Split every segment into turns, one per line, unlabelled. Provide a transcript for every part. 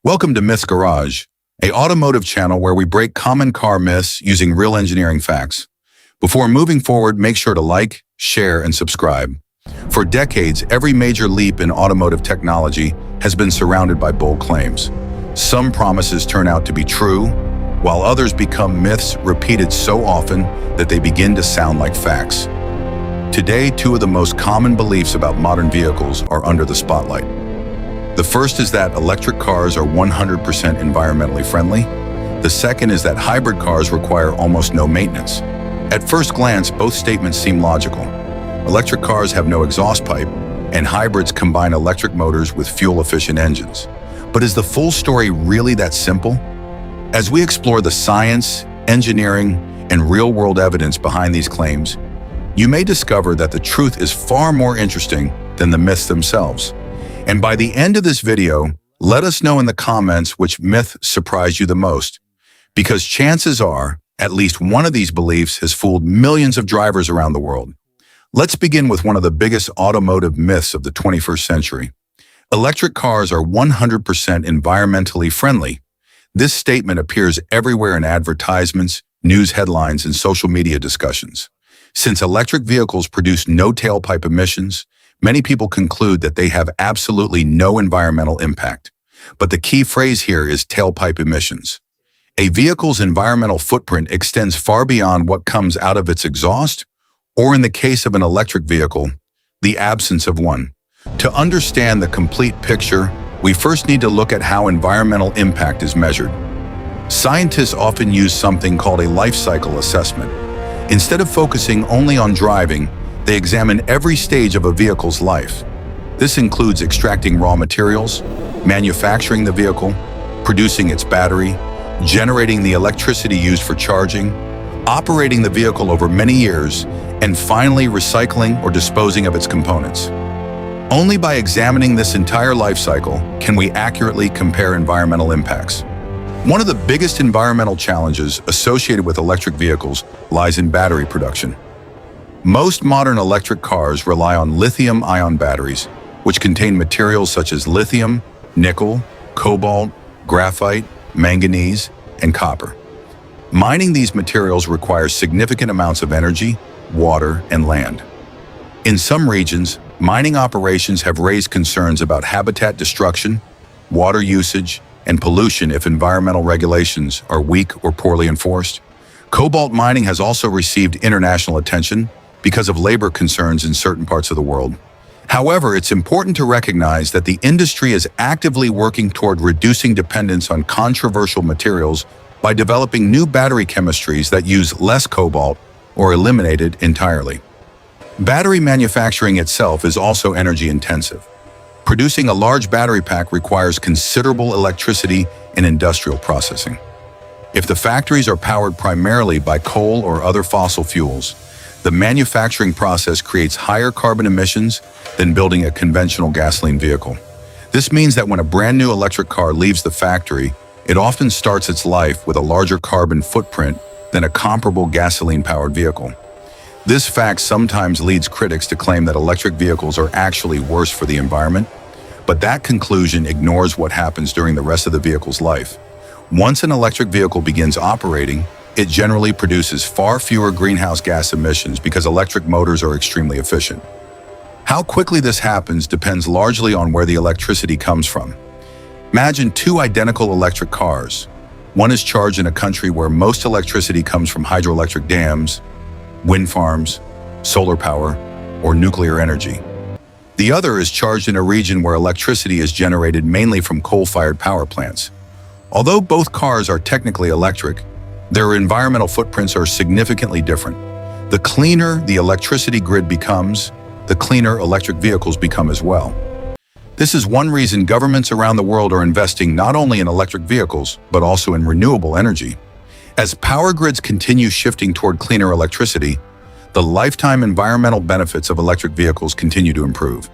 Welcome to Myths Garage, a automotive channel where we break common car myths using real engineering facts. Before moving forward, make sure to like, share, and subscribe. For decades, every major leap in automotive technology has been surrounded by bold claims. Some promises turn out to be true, while others become myths repeated so often that they begin to sound like facts. Today, two of the most common beliefs about modern vehicles are under the spotlight. The first is that electric cars are 100% environmentally friendly. The second is that hybrid cars require almost no maintenance. At first glance, both statements seem logical. Electric cars have no exhaust pipe, and hybrids combine electric motors with fuel-efficient engines. But is the full story really that simple? As we explore the science, engineering, and real-world evidence behind these claims, you may discover that the truth is far more interesting than the myths themselves. And by the end of this video, let us know in the comments which myth surprised you the most, because chances are at least one of these beliefs has fooled millions of drivers around the world. Let's begin with one of the biggest automotive myths of the 21st century. Electric cars are 100% environmentally friendly. This statement appears everywhere in advertisements, news headlines, and social media discussions. Since electric vehicles produce no tailpipe emissions, many people conclude that they have absolutely no environmental impact. But the key phrase here is tailpipe emissions. A vehicle's environmental footprint extends far beyond what comes out of its exhaust, or in the case of an electric vehicle, the absence of one. To understand the complete picture, we first need to look at how environmental impact is measured. Scientists often use something called a lifecycle assessment. Instead of focusing only on driving, they examine every stage of a vehicle's life. This includes extracting raw materials, manufacturing the vehicle, producing its battery, generating the electricity used for charging, operating the vehicle over many years, and finally recycling or disposing of its components. Only by examining this entire life cycle can we accurately compare environmental impacts. One of the biggest environmental challenges associated with electric vehicles lies in battery production. Most modern electric cars rely on lithium-ion batteries, which contain materials such as lithium, nickel, cobalt, graphite, manganese, and copper. Mining these materials requires significant amounts of energy, water, and land. In some regions, mining operations have raised concerns about habitat destruction, water usage, and pollution if environmental regulations are weak or poorly enforced. Cobalt mining has also received international attention because of labor concerns in certain parts of the world. However, it's important to recognize that the industry is actively working toward reducing dependence on controversial materials by developing new battery chemistries that use less cobalt or eliminate it entirely. Battery manufacturing itself is also energy intensive. Producing a large battery pack requires considerable electricity and industrial processing. If the factories are powered primarily by coal or other fossil fuels, the manufacturing process creates higher carbon emissions than building a conventional gasoline vehicle. This means that when a brand new electric car leaves the factory, it often starts its life with a larger carbon footprint than a comparable gasoline-powered vehicle. This fact sometimes leads critics to claim that electric vehicles are actually worse for the environment, but that conclusion ignores what happens during the rest of the vehicle's life. Once an electric vehicle begins operating, it generally produces far fewer greenhouse gas emissions because electric motors are extremely efficient. How quickly this happens depends largely on where the electricity comes from. Imagine two identical electric cars. One is charged in a country where most electricity comes from hydroelectric dams, wind farms, solar power, or nuclear energy. The other is charged in a region where electricity is generated mainly from coal-fired power plants. Although both cars are technically electric, their environmental footprints are significantly different. The cleaner the electricity grid becomes, the cleaner electric vehicles become as well. This is one reason governments around the world are investing not only in electric vehicles, but also in renewable energy. As power grids continue shifting toward cleaner electricity, the lifetime environmental benefits of electric vehicles continue to improve.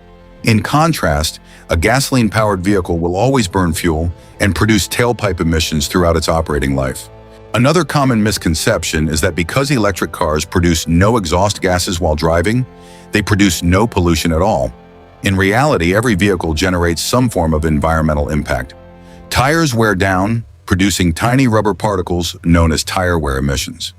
In contrast, a gasoline-powered vehicle will always burn fuel and produce tailpipe emissions throughout its operating life. Another common misconception is that because electric cars produce no exhaust gases while driving, they produce no pollution at all. In reality, every vehicle generates some form of environmental impact. Tires wear down, producing tiny rubber particles known as tire wear emissions.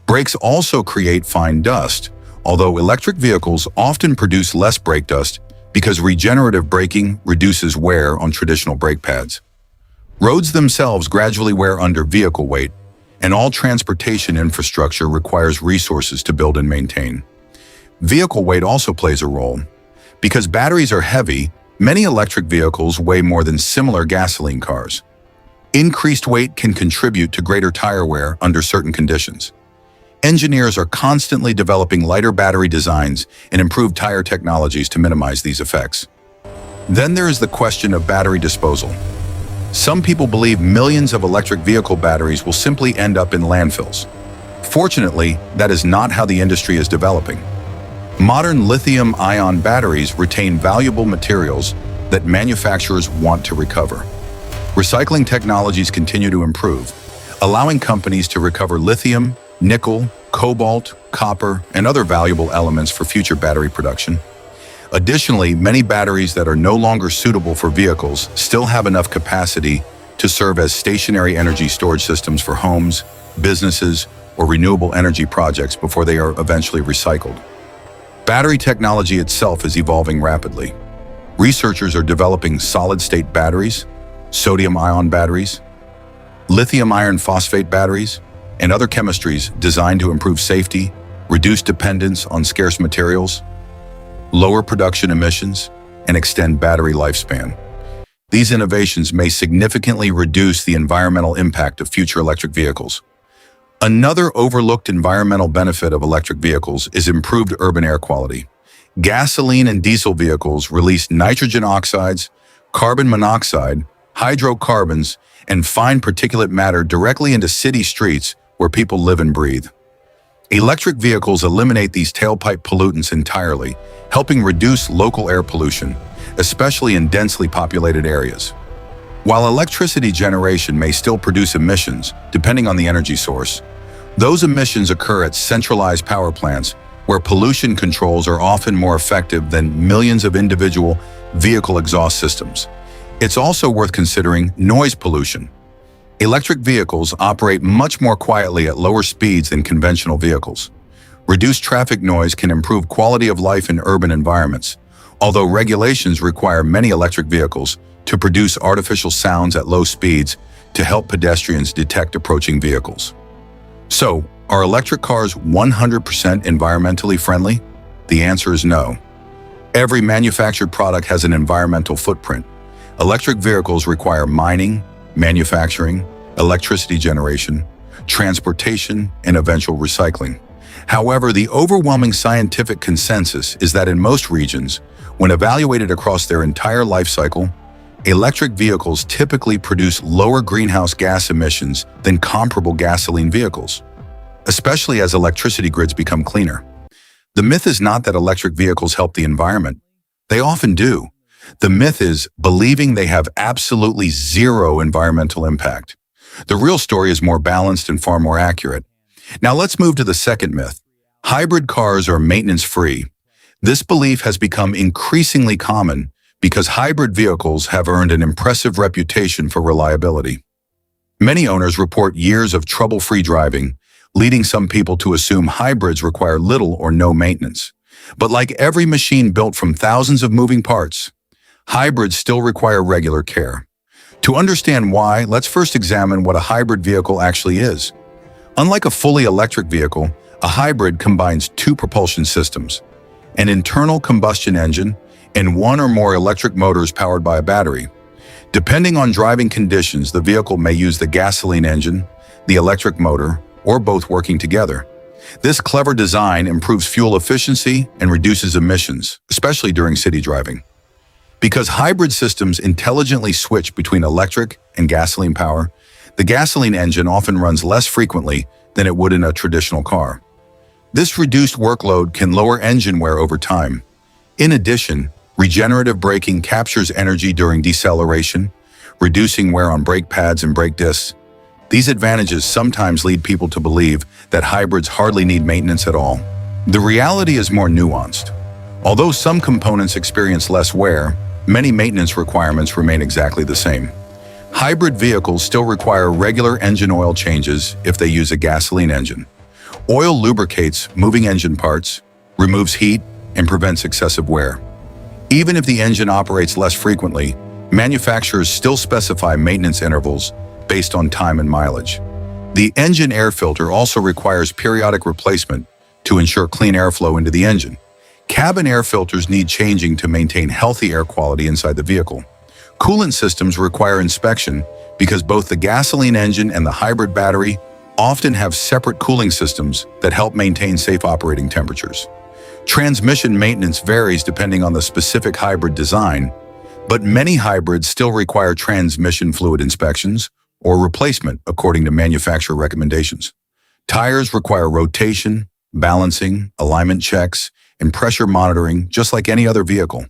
Brakes also create fine dust, although electric vehicles often produce less brake dust because regenerative braking reduces wear on traditional brake pads. Roads themselves gradually wear under vehicle weight, and all transportation infrastructure requires resources to build and maintain. Vehicle weight also plays a role. Because batteries are heavy, many electric vehicles weigh more than similar gasoline cars. Increased weight can contribute to greater tire wear under certain conditions. Engineers are constantly developing lighter battery designs and improved tire technologies to minimize these effects. Then there is the question of battery disposal. Some people believe millions of electric vehicle batteries will simply end up in landfills. Fortunately, that is not how the industry is developing. Modern lithium-ion batteries retain valuable materials that manufacturers want to recover. Recycling technologies continue to improve, allowing companies to recover lithium, nickel, cobalt, copper, and other valuable elements for future battery production. Additionally, many batteries that are no longer suitable for vehicles still have enough capacity to serve as stationary energy storage systems for homes, businesses, or renewable energy projects before they are eventually recycled. Battery technology itself is evolving rapidly. Researchers are developing solid-state batteries, sodium-ion batteries, lithium iron phosphate batteries, and other chemistries designed to improve safety, reduce dependence on scarce materials, lower production emissions, and extend battery lifespan. These innovations may significantly reduce the environmental impact of future electric vehicles. Another overlooked environmental benefit of electric vehicles is improved urban air quality. Gasoline and diesel vehicles release nitrogen oxides, carbon monoxide, hydrocarbons, and fine particulate matter directly into city streets where people live and breathe. Electric vehicles eliminate these tailpipe pollutants entirely, helping reduce local air pollution, especially in densely populated areas. While electricity generation may still produce emissions, depending on the energy source, those emissions occur at centralized power plants where pollution controls are often more effective than millions of individual vehicle exhaust systems. It's also worth considering noise pollution. Electric vehicles operate much more quietly at lower speeds than conventional vehicles. Reduced traffic noise can improve quality of life in urban environments, although regulations require many electric vehicles to produce artificial sounds at low speeds to help pedestrians detect approaching vehicles. So, are electric cars 100% environmentally friendly? The answer is no. Every manufactured product has an environmental footprint. Electric vehicles require mining, manufacturing, electricity generation, transportation, and eventual recycling. However, the overwhelming scientific consensus is that in most regions, when evaluated across their entire life cycle, electric vehicles typically produce lower greenhouse gas emissions than comparable gasoline vehicles, especially as electricity grids become cleaner. The myth is not that electric vehicles help the environment. They often do. The myth is believing they have absolutely zero environmental impact. The real story is more balanced and far more accurate. Now let's move to the second myth. Hybrid cars are maintenance-free. This belief has become increasingly common because hybrid vehicles have earned an impressive reputation for reliability. Many owners report years of trouble-free driving, leading some people to assume hybrids require little or no maintenance. But like every machine built from thousands of moving parts, hybrids still require regular care. To understand why, let's first examine what a hybrid vehicle actually is. Unlike a fully electric vehicle, a hybrid combines two propulsion systems, an internal combustion engine and one or more electric motors powered by a battery. Depending on driving conditions, the vehicle may use the gasoline engine, the electric motor, or both working together. This clever design improves fuel efficiency and reduces emissions, especially during city driving. Because hybrid systems intelligently switch between electric and gasoline power, the gasoline engine often runs less frequently than it would in a traditional car. This reduced workload can lower engine wear over time. In addition, regenerative braking captures energy during deceleration, reducing wear on brake pads and brake discs. These advantages sometimes lead people to believe that hybrids hardly need maintenance at all. The reality is more nuanced. Although some components experience less wear, many maintenance requirements remain exactly the same. Hybrid vehicles still require regular engine oil changes if they use a gasoline engine. Oil lubricates moving engine parts, removes heat, and prevents excessive wear. Even if the engine operates less frequently, manufacturers still specify maintenance intervals based on time and mileage. The engine air filter also requires periodic replacement to ensure clean airflow into the engine. Cabin air filters need changing to maintain healthy air quality inside the vehicle. Coolant systems require inspection because both the gasoline engine and the hybrid battery often have separate cooling systems that help maintain safe operating temperatures. Transmission maintenance varies depending on the specific hybrid design, but many hybrids still require transmission fluid inspections or replacement according to manufacturer recommendations. Tires require rotation, balancing, alignment checks, and pressure monitoring just like any other vehicle.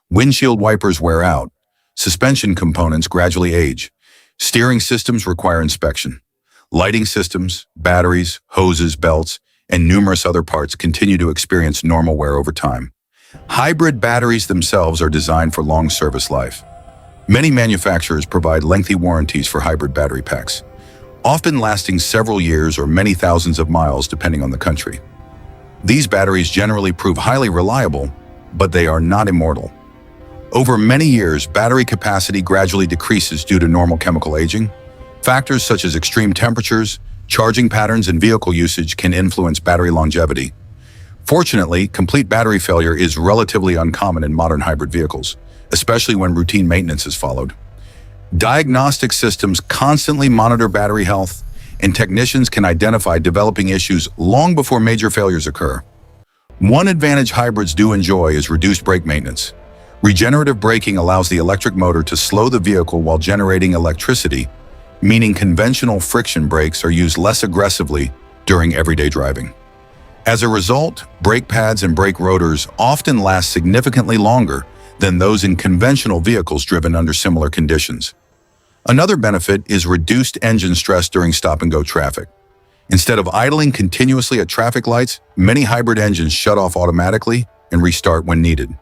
Windshield wipers wear out. Suspension components gradually age. Steering systems require inspection. Lighting systems, batteries, hoses, belts, and numerous other parts continue to experience normal wear over time. Hybrid batteries themselves are designed for long service life. Many manufacturers provide lengthy warranties for hybrid battery packs, often lasting several years or many thousands of miles depending on the country. These batteries generally prove highly reliable, but they are not immortal. Over many years, battery capacity gradually decreases due to normal chemical aging. Factors such as extreme temperatures, charging patterns, and vehicle usage can influence battery longevity. Fortunately, complete battery failure is relatively uncommon in modern hybrid vehicles, especially when routine maintenance is followed. Diagnostic systems constantly monitor battery health, and technicians can identify developing issues long before major failures occur. One advantage hybrids do enjoy is reduced brake maintenance. Regenerative braking allows the electric motor to slow the vehicle while generating electricity, meaning conventional friction brakes are used less aggressively during everyday driving. As a result, brake pads and brake rotors often last significantly longer than those in conventional vehicles driven under similar conditions. Another benefit is reduced engine stress during stop-and-go traffic. Instead of idling continuously at traffic lights, many hybrid engines shut off automatically and restart when needed.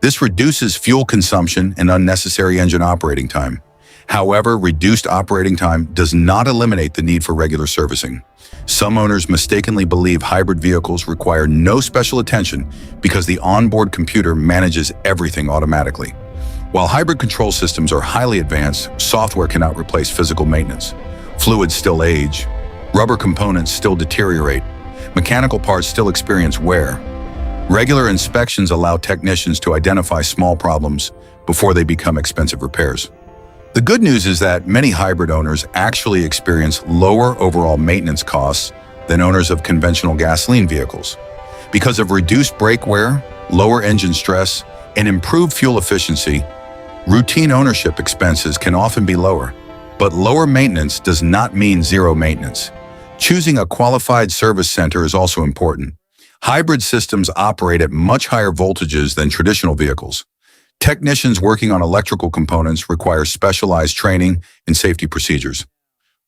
This reduces fuel consumption and unnecessary engine operating time. However, reduced operating time does not eliminate the need for regular servicing. Some owners mistakenly believe hybrid vehicles require no special attention because the onboard computer manages everything automatically. While hybrid control systems are highly advanced, software cannot replace physical maintenance. Fluids still age, rubber components still deteriorate, mechanical parts still experience wear. Regular inspections allow technicians to identify small problems before they become expensive repairs. The good news is that many hybrid owners actually experience lower overall maintenance costs than owners of conventional gasoline vehicles. Because of reduced brake wear, lower engine stress, and improved fuel efficiency, routine ownership expenses can often be lower. But lower maintenance does not mean zero maintenance. Choosing a qualified service center is also important. Hybrid systems operate at much higher voltages than traditional vehicles. Technicians working on electrical components require specialized training and safety procedures.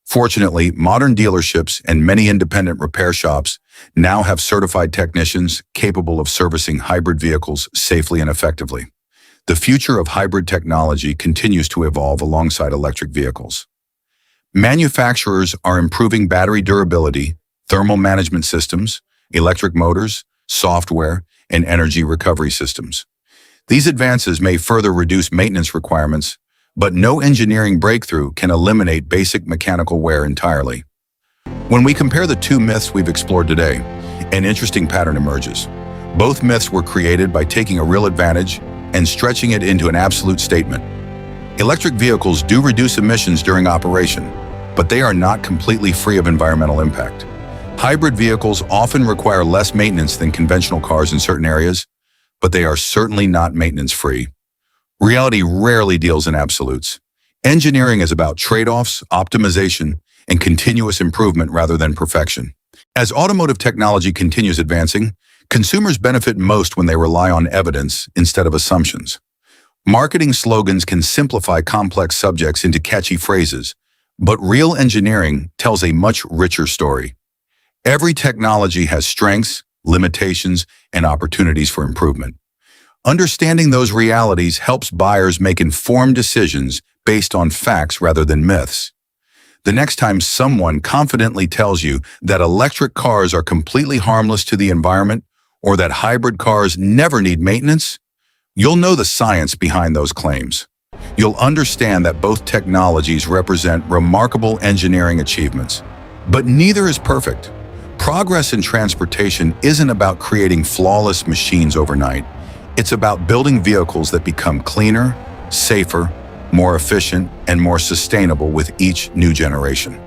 Fortunately, modern dealerships and many independent repair shops now have certified technicians capable of servicing hybrid vehicles safely and effectively. The future of hybrid technology continues to evolve alongside electric vehicles. Manufacturers are improving battery durability, thermal management systems, electric motors, software, and energy recovery systems. These advances may further reduce maintenance requirements, but no engineering breakthrough can eliminate basic mechanical wear entirely. When we compare the two myths we've explored today, an interesting pattern emerges. Both myths were created by taking a real advantage and stretching it into an absolute statement. Electric vehicles do reduce emissions during operation, but they are not completely free of environmental impact. Hybrid vehicles often require less maintenance than conventional cars in certain areas, but they are certainly not maintenance-free. Reality rarely deals in absolutes. Engineering is about trade-offs, optimization, and continuous improvement rather than perfection. As automotive technology continues advancing, consumers benefit most when they rely on evidence instead of assumptions. Marketing slogans can simplify complex subjects into catchy phrases, but real engineering tells a much richer story. Every technology has strengths, limitations, and opportunities for improvement. Understanding those realities helps buyers make informed decisions based on facts rather than myths. The next time someone confidently tells you that electric cars are completely harmless to the environment or that hybrid cars never need maintenance, you'll know the science behind those claims. You'll understand that both technologies represent remarkable engineering achievements. But neither is perfect. Progress in transportation isn't about creating flawless machines overnight. It's about building vehicles that become cleaner, safer, more efficient, and more sustainable with each new generation.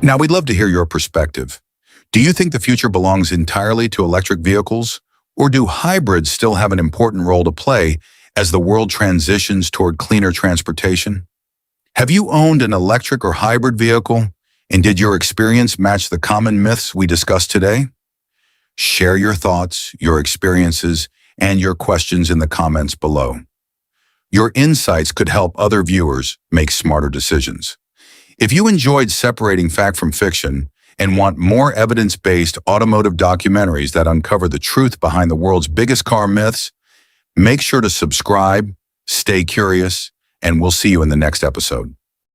Now, we'd love to hear your perspective. Do you think the future belongs entirely to electric vehicles, or do hybrids still have an important role to play as the world transitions toward cleaner transportation? Have you owned an electric or hybrid vehicle, and did your experience match the common myths we discussed today? Share your thoughts, your experiences, and your questions in the comments below. Your insights could help other viewers make smarter decisions. If you enjoyed separating fact from fiction and want more evidence-based automotive documentaries that uncover the truth behind the world's biggest car myths, make sure to subscribe, stay curious, and we'll see you in the next episode.